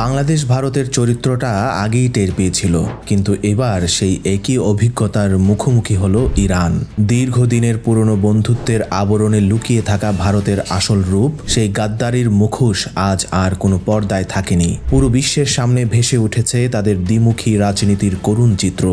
বাংলাদেশ ভারতের চরিত্রটা আগেই টের পেয়েছিল, কিন্তু এবার সেই একই অভিজ্ঞতার মুখোমুখি হলো ইরান। দীর্ঘদিনের পুরনো বন্ধুত্বের আবরণে লুকিয়ে থাকা ভারতের আসল রূপ, সেই গাদ্দারির মুখোশ আজ আর কোনো পর্দায় থাকেনি। পুরো বিশ্বের সামনে ভেসে উঠেছে তাদের দ্বিমুখী রাজনীতির করুণ চিত্র।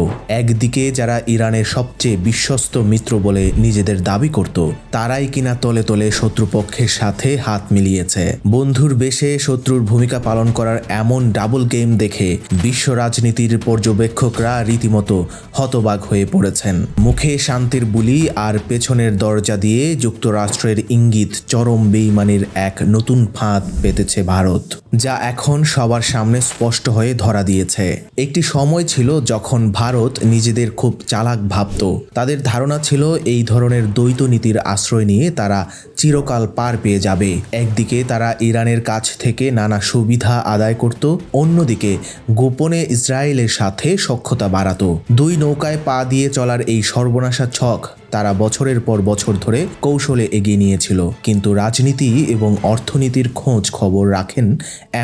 একদিকে যারা ইরানের সবচেয়ে বিশ্বস্ত মিত্র বলে নিজেদের দাবি করত, তারাই কিনা তলে তলে শত্রুপক্ষের সাথে হাত মিলিয়েছে। বন্ধুর বেশে শত্রুর ভূমিকা পালন করার এমন ডাবল গেম দেখে বিশ্ব রাজনীতির পর্যবেক্ষকরা রীতিমতো হতবাক হয়ে পড়েছেন। মুখে শান্তির বুলি আর পেছনের দরজা দিয়ে যুক্তরাষ্ট্রের ইঙ্গিত চরম বেইমানির এক নতুন ফাঁদ পেতেছে ভারত, যা এখন সবার সামনে স্পষ্ট হয়ে ধরা দিয়েছে। একটি সময় ছিল যখন ভারত নিজেদের খুব চালাক ভাবত। তাদের ধারণা ছিল এই ধরনের দ্বৈত নীতির আশ্রয় নিয়ে তারা চিরকাল পার পেয়ে যাবে। একদিকে তারা ইরানের কাছ থেকে নানা সুবিধা আদায় করত, অন্যদিকে গোপনে ইসরায়েলের সাথে সখ্যতা বাড়াত। দুই নৌকায় পা দিয়ে চলার এই সর্বনাশা ছক তারা বছরের পর বছর ধরে কৌশলে এগিয়ে নিয়েছিল। কিন্তু রাজনীতি এবং অর্থনীতির খোঁজ খবর রাখেন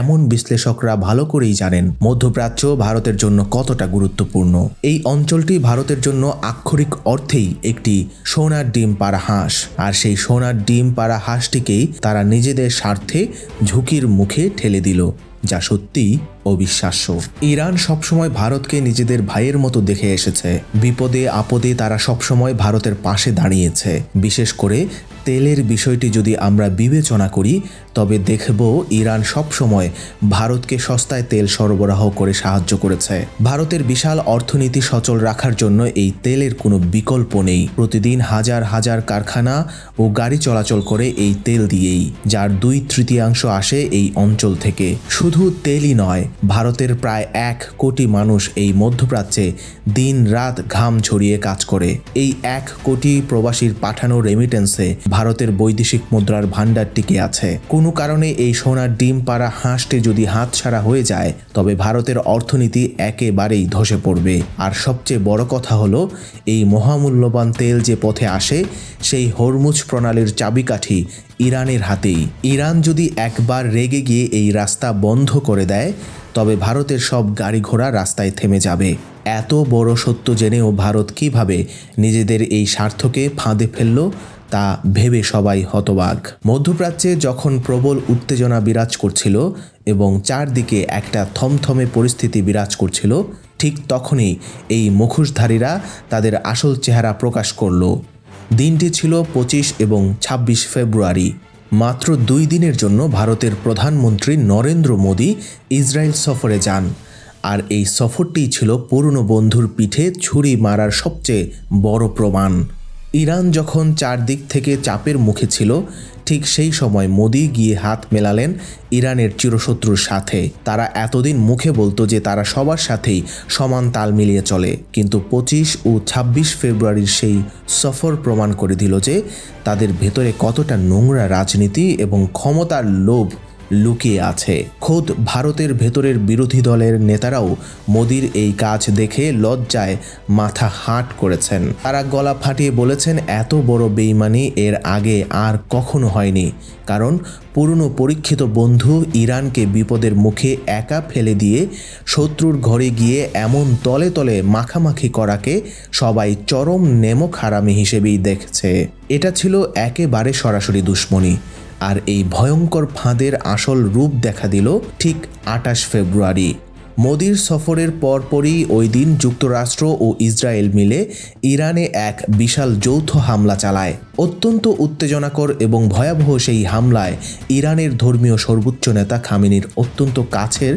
এমন বিশ্লেষকরা ভালো করেই জানেন মধ্যপ্রাচ্য ভারতের জন্য কতটা গুরুত্বপূর্ণ। এই অঞ্চলটি ভারতের জন্য আক্ষরিক অর্থেই একটি সোনার ডিম পাড়া হাঁস, আর সেই সোনার ডিম পাড়া হাঁসটিকেই তারা নিজেদের স্বার্থে ঝুঁকির মুখে ঠেলে দিল, যা সত্যিই অবিশ্বাস্য। ইরান সবসময় ভারতকে নিজেদের ভাইয়ের মতো দেখে এসেছে। বিপদে আপদে তারা সবসময় ভারতের পাশে দাঁড়িয়েছে। বিশেষ করে তেলের বিষয়টি যদি আমরা বিবেচনা করি, তবে দেখব ইরান সবসময় ভারতকে সস্তায় তেল সরবরাহ করে সাহায্য করেছে। ভারতের বিশাল অর্থনীতি সচল রাখার জন্য এই তেলের কোনো বিকল্প নেই। প্রতিদিন হাজার হাজার কারখানা ও গাড়ি চলাচল করে এই তেল দিয়েই, যার 2/3 আসে এই অঞ্চল থেকে। শুধু তেলই নয়, ভারতের প্রায় 1 কোটি মানুষ এই মধ্যপ্রাচ্যে দিন রাত ঘাম ঝরিয়ে কাজ করে। এই 1 কোটি প্রবাসীর পাঠানো রেমিটেন্সে ভারতের বৈদেশিক মুদ্রার ভাণ্ডার টিকে আছে। কোনো কারণে এই সোনার ডিম পাড়া হাঁসটি যদি হাতছাড়া হয়ে যায়, তবে ভারতের অর্থনীতি একেবারেই ধসে পড়বে। আর সবচেয়ে বড় কথা হলো, এই মহামূল্যবান তেল যে পথে আসে, সেই হরমুজ প্রণালীর চাবিকাঠি ইরানের হাতেই। ইরান যদি একবার রেগে গিয়ে এই রাস্তা বন্ধ করে দেয়, তবে ভারতের সব গাড়ি ঘোড়া রাস্তায় থেমে যাবে। এত বড় সত্য জেনেও ভারত কিভাবে নিজেদের এই স্বার্থকে ফাঁদে ফেলল, তা ভেবে সবাই হতবাক। মধ্যপ্রাচ্যে যখন প্রবল উত্তেজনা বিরাজ করছিল এবং চারদিকে একটা থমথমে পরিস্থিতি বিরাজ করছিল, ঠিক তখনই এই মুখোশধারীরা তাদের আসল চেহারা প্রকাশ করল। দিনটি ছিল 25 এবং 26 ফেব্রুয়ারি। মাত্র 2 দিনের জন্য ভারতের প্রধানমন্ত্রী নরেন্দ্র মোদী ইসরায়েল সফরে যান। আর এই সফরটিই ছিল পুরনো বন্ধুর পিঠে ছুরি মারার সবচেয়ে বড় প্রমাণ। ইরান যখন চারদিক থেকে চাপের মুখে ছিল, ঠিক সেই সময় মোদি গিয়ে হাত মেলালেন ইরানের চিরশত্রুর সাথে। তারা এতদিন মুখে বলতো যে তারা সবার সাথেই সমান তাল মিলিয়ে চলে, কিন্তু 25 ও 26 ফেব্রুয়ারির সেই সফর প্রমাণ করে দিল যে তাদের ভেতরে কতটা নোংরা রাজনীতি এবং ক্ষমতার লোভ লুকিয়ে আছে। খোদ ভারতের ভেতরের বিরোধী দলের নেতারাও মোদির এই কাজ দেখে লজ্জায় মাথা হাট করেছেন। তারা গলা ফাটিয়ে বলেছেন, এত বড় বেইমানি এর আগে আর কখনো হয়নি। কারণ পুরনো পরীক্ষিত বন্ধু ইরানকে বিপদের মুখে একা ফেলে দিয়ে শত্রুর ঘরে গিয়ে এমন তলে তলে মাখামাখি করাকে সবাই চরম নেমক হারামি হিসেবেই দেখছে। এটা ছিল একেবারে সরাসরি দুশ্মনী। আর এই ভয়ঙ্কর ফাঁদের আসল রূপ দেখা দিল ঠিক 28 ফেব্রুয়ারি। মোদির সফরের পরপরই ওই দিন যুক্তরাষ্ট্র ও ইসরায়েল মিলে ইরানে এক বিশাল যৌথ হামলা চালায়। অত্যন্ত উত্তেজনাকর এবং ভয়াবহ সেই হামলায় ইরানের ধর্মীয় সর্বোচ্চ নেতা খামেনির অত্যন্ত কাছের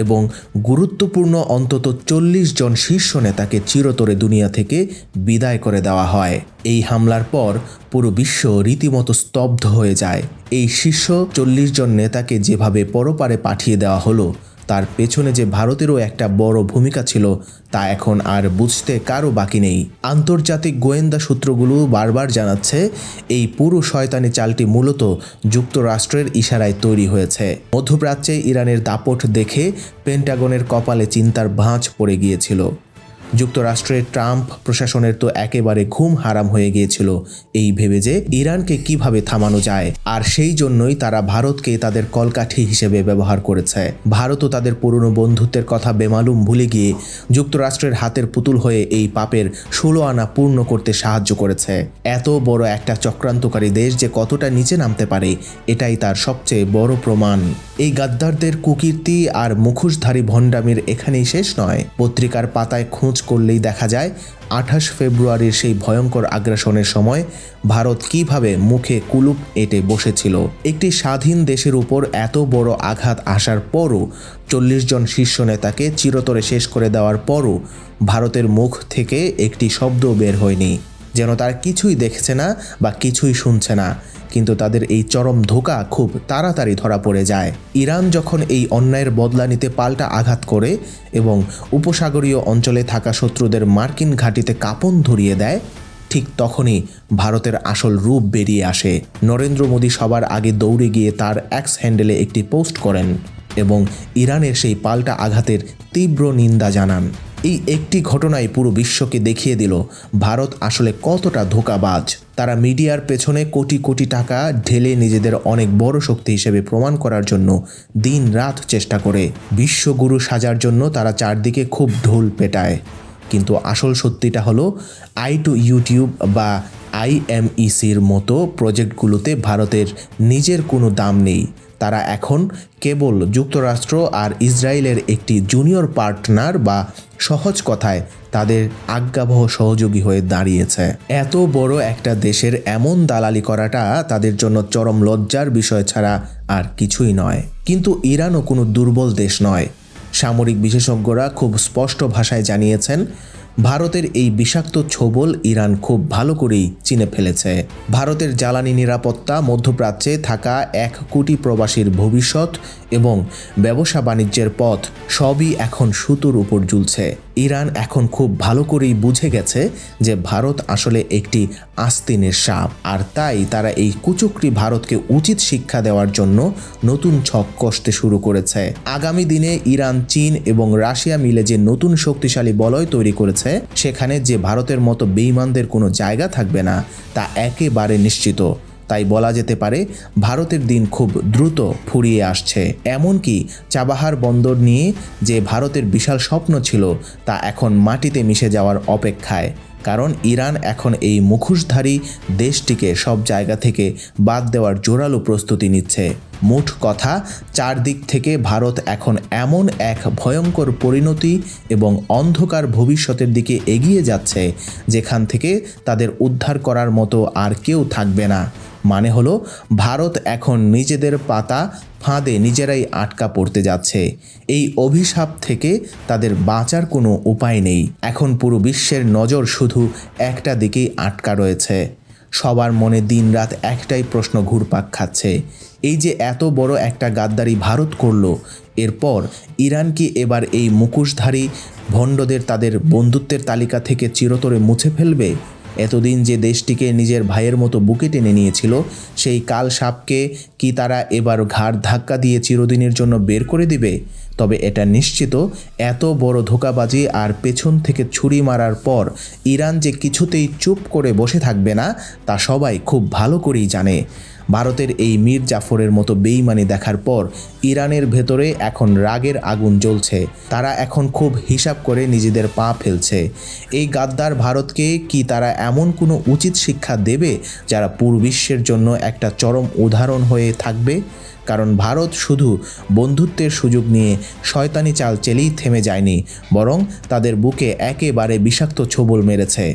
এবং গুরুত্বপূর্ণ অন্তত 40 জন শীর্ষ নেতাকে চিরতরে দুনিয়া থেকে বিদায় করে দেওয়া হয়। এই হামলার পর পুরো বিশ্ব রীতিমতো স্তব্ধ হয়ে যায়। এই শীর্ষ 40 জন নেতাকে যেভাবে পরপারে পাঠিয়ে দেওয়া হলো, তার পেছনে যে ভারতেরও একটা বড় ভূমিকা ছিল, তা এখন আর বুঝতে কারো বাকি নেই। আন্তর্জাতিক গোয়েন্দা সূত্রগুলো বারবার জানাচ্ছে, এই পুরো শয়তানি চালটি মূলত যুক্তরাষ্ট্রের ইশারায় তৈরি হয়েছে। মধ্যপ্রাচ্যে ইরানের দাপট দেখে পেন্টাগনের কপালে চিন্তার ভাঁজ পড়ে গিয়েছিল। যুক্তরাষ্ট্রের ট্রাম্প প্রশাসনের তো একেবারে ঘুম হারাম হয়ে গিয়েছিল এই ভেবে যে ইরানকে কিভাবে থামানো যায়, আর সেই জন্যই তারা ভারতকে তাদের কলকাঠি হিসেবে ব্যবহার করেছে। ভারতও তাদের পুরনো বন্ধুত্বের কথা বেমালুম ভুলে গিয়ে যুক্তরাষ্ট্রের হাতের পুতুল হয়ে এই পাপের 16 আনা পূর্ণ করতে সাহায্য করেছে। এত বড় একটা চক্রান্তকারী দেশ যে কতটা নিচে নামতে পারে এটাই তার সবচেয়ে বড় প্রমাণ। এই গাদ্দারদের কুকীর্তি আর মুখোশধারী ভণ্ডামির এখানেই শেষ নয়। পত্রিকার পাতায় খোঁজ করলেই দেখা যায় 28 ফেব্রুয়ারির সেই ভয়ঙ্কর আগ্রাসনের সময় ভারত কিভাবে মুখে কুলুপ এঁটে বসেছিল। একটি স্বাধীন দেশের উপর এত বড় আঘাত আসার পরও, 40 জন শীর্ষ নেতাকে চিরতরে শেষ করে দেওয়ার পরও ভারতের মুখ থেকে একটি শব্দ বের হয়নি, যেন তারা কিছুই দেখছে না বা কিছুই শুনছে না। কিন্তু তাদের এই চরম ধোঁকা খুব তাড়াতাড়ি ধরা পড়ে যায়। ইরান যখন এই অন্যায়ের বদলা নিতে পাল্টা আঘাত করে এবং উপসাগরীয় অঞ্চলে থাকা শত্রুদের মার্কিন ঘাঁটিতে কাঁপন ধরিয়ে দেয়, ঠিক তখনই ভারতের আসল রূপ বেরিয়ে আসে। নরেন্দ্র মোদী সবার আগে দৌড়ে গিয়ে তার এক্স হ্যান্ডেলে একটি পোস্ট করেন এবং ইরানের সেই পাল্টা আঘাতের তীব্র নিন্দা জানান। এই একটি ঘটনাই পুরো বিশ্বকে দেখিয়ে দিল ভারত আসলে কতটা ধোঁকাবাজ। তারা মিডিয়ার পেছনে কোটি কোটি টাকা ঢেলে নিজেদের অনেক বড় শক্তি হিসেবে প্রমাণ করার জন্য দিন রাত চেষ্টা করে। বিশ্বগুরু সাজার জন্য তারা চারদিকে খুব ঢোল পেটায়, কিন্তু আসল সত্যিটা হলো i2U বা IMECর মতো প্রজেক্টগুলোতে ভারতের নিজের কোনো দাম নেই। তারা এখন কেবল যুক্তরাষ্ট্র আর ইসরায়েলের একটি জুনিয়র পার্টনার বা সহজ কথায় তাদের আজ্ঞাবহ সহযোগী হয়ে দাঁড়িয়েছে। এত বড় একটা দেশের এমন দালালি করাটা তাদের জন্য চরম লজ্জার বিষয় ছাড়া আর কিছুই নয়। কিন্তু ইরানও কোনো দুর্বল দেশ নয়। সামরিক বিশেষজ্ঞরা খুব স্পষ্ট ভাষায় জানিয়েছেন, ভারতের এই বিষাক্ত ছোবল ইরান খুব ভালো করেই চিনে ফেলেছে। ভারতের জ্বালানি নিরাপত্তা, মধ্যপ্রাচ্যে থাকা 1 কোটি প্রবাসীর ভবিষ্যৎ এবং ব্যবসা বাণিজ্যের পথ সবই এখন সুতোর উপর ঝুলছে। ইরান এখন খুব ভালো করেই বুঝে গেছে যে ভারত আসলে একটি আস্তিনের সাপ, আর তাই তারা এই কুচক্রী ভারতকে উচিত শিক্ষা দেওয়ার জন্য নতুন ছক কষতে শুরু করেছে। আগামী দিনে ইরান, চীন এবং রাশিয়া মিলে যে নতুন শক্তিশালী বলয় তৈরি করেছে, সেখানে যে ভারতের মতো বেঈমানদের কোনো জায়গা থাকবে না তা একেবারে নিশ্চিত। তাই বলা যেতে পারে ভারতের দিন খুব দ্রুত ফুরিয়ে আসছে। এমনকি চাবাহার বন্দর নিয়ে যে ভারতের বিশাল স্বপ্ন ছিল তা এখন মাটিতে মিশে যাওয়ার অপেক্ষায়, কারণ ইরান এখন এই মুখোশধারী দেশটিকে সব জায়গা থেকে বাদ দেওয়ার জোরালো প্রস্তুতি নিচ্ছে। মোট কথা, চারদিক থেকে ভারত এখন এমন এক ভয়ঙ্কর পরিণতি এবং অন্ধকার ভবিষ্যতের দিকে এগিয়ে যাচ্ছে যেখান থেকে তাদের উদ্ধার করার মতো আর কেউ থাকবে না। মানে হলো, ভারত এখন নিজেদের পাতা ফাঁদে নিজেরাই আটকা পড়তে যাচ্ছে। এই অভিশাপ থেকে তাদের বাঁচার কোনো উপায় নেই। এখন পুরো বিশ্বের নজর শুধু একটা দিকেই আটকা রয়েছে। সবার মনে দিনরাত একটাই প্রশ্ন ঘুরপাক খাচ্ছে, এই যে এত বড় একটা গাদ্দারি ভারত করলো, এরপর ইরান কি এবার এই মুখোশধারী ভণ্ডদের তাদের বন্ধুত্বের তালিকা থেকে চিরতরে মুছে ফেলবে? এতদিন যে দেশটিকে নিজের ভাইয়ের মতো বুকে টেনে নিয়েছিল, সেই কাল সাপকে কি তারা এবার ঘাড় ধাক্কা দিয়ে চিরদিনের জন্য বের করে দিবে? তবে এটা নিশ্চিত, এত বড় ধোঁকাবাজি আর পেছন থেকে ছুরি মারার পর ইরান যে কিছুতেই চুপ করে বসে থাকবে না তা সবাই খুব ভালো করেই জানে। ভারতের এই মীর জাফরের মতো বেইমানি দেখার পর ইরানের ভেতরে এখন রাগের আগুন জ্বলছে। তারা এখন খুব হিসাব করে নিজেদের পা ফেলছে। এই গাদ্দার ভারতকে কি তারা এমন কোনো উচিত শিক্ষা দেবে যারা পুরো বিশ্বের জন্য একটা চরম উদাহরণ হয়ে থাকবে? কারণ ভারত শুধু বন্ধুত্বের সুযোগ নিয়ে শয়তানি চাল চেলেই থেমে যায়নি, বরং তাদের বুকে একেবারে বিষাক্ত ছোবল মেরেছে।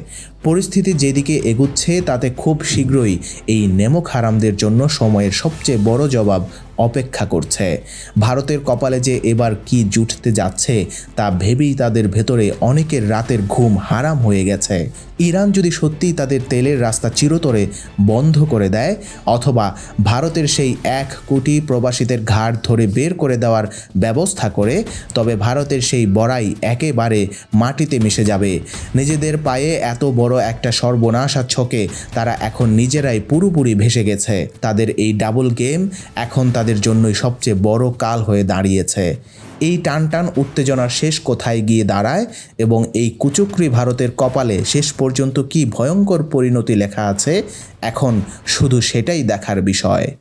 পরিস্থিতি যেদিকে এগুচ্ছে তাতে খুব শীঘ্রই এই নেমক হারামদের জন্য সময়ের সবচেয়ে বড় জবাব অপেক্ষা করছে। ভারতের কপালে যে এবার কি জুটতে যাচ্ছে তা ভেবেই তাদের ভেতরে অনেকের রাতের ঘুম হারাম হয়ে গেছে। ইরান যদি সত্যিই তাদের তেলের রাস্তা চিরতরে বন্ধ করে দেয়, অথবা ভারতের সেই 1 কোটি প্রবাসীদের ঘাড় ধরে বের করে দেওয়ার ব্যবস্থা করে, তবে ভারতের সেই বড়াই একেবারে মাটিতে মিশে যাবে। নিজেদের পায়ে এত বড় একটা সর্বনাশা ছকে তারা এখন নিজেরাই পুরোপুরি ভেসে গেছে। তাদের এই ডাবল গেম এখন তাদের জন্যই সবচেয়ে বড় কাল হয়ে দাঁড়িয়েছে। এই টানটান উত্তেজনার শেষ কোথায় গিয়ে দাঁড়ায় এবং এই কুচক্রী ভারতের কপালে শেষ পর্যন্ত কী ভয়ঙ্কর পরিণতি লেখা আছে, এখন শুধু সেটাই দেখার বিষয়।